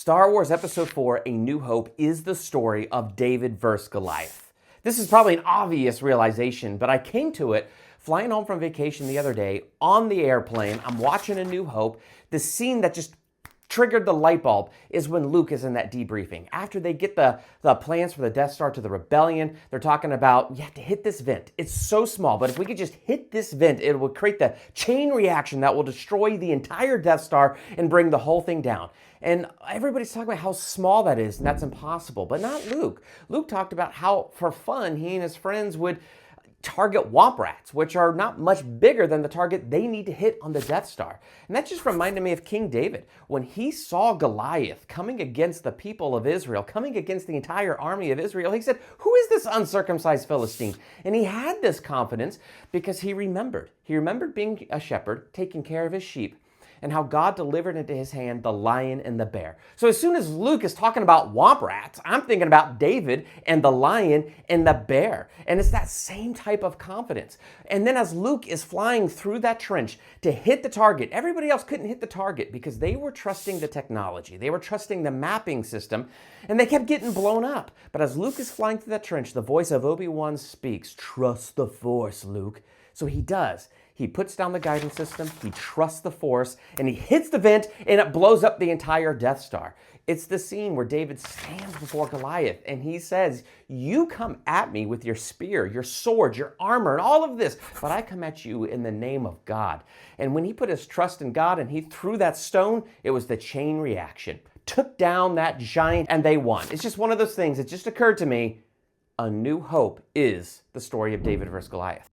Star Wars Episode 4, A New Hope, is the story of David versus Goliath. This is probably an obvious realization, but I came to it flying home from vacation the other day on the airplane. I'm watching A New Hope. The scene that just triggered the light bulb is when Luke is in that debriefing. After they get the plans for the Death Star to the rebellion, they're talking about, you have to hit this vent. It's so small, but if we could just hit this vent, it will create the chain reaction that will destroy the entire Death Star and bring the whole thing down. And everybody's talking about how small that is, and that's impossible, but not Luke. Luke talked about how, for fun, he and his friends would target womp rats, which are not much bigger than the target they need to hit on the Death Star. And that just reminded me of King David. When he saw Goliath coming against the people of Israel, coming against the entire army of Israel, he said, "Who is this uncircumcised Philistine?" And he had this confidence because he remembered. He remembered being a shepherd, taking care of his sheep, and how God delivered into his hand the lion and the bear. So as soon as Luke is talking about womp rats, I'm thinking about David and the lion and the bear. And it's that same type of confidence. And then as Luke is flying through that trench to hit the target, everybody else couldn't hit the target because they were trusting the technology. They were trusting the mapping system, and they kept getting blown up. But as Luke is flying through that trench, the voice of Obi-Wan speaks, "Trust the Force, Luke." So he does. He puts down the guidance system, he trusts the Force, and he hits the vent, and it blows up the entire Death Star. It's the scene where David stands before Goliath, and he says, "You come at me with your spear, your sword, your armor, and all of this, but I come at you in the name of God." And when he put his trust in God and he threw that stone, it was the chain reaction. Took down that giant, and they won. It's just one of those things. It just occurred to me, A New Hope is the story of David versus Goliath.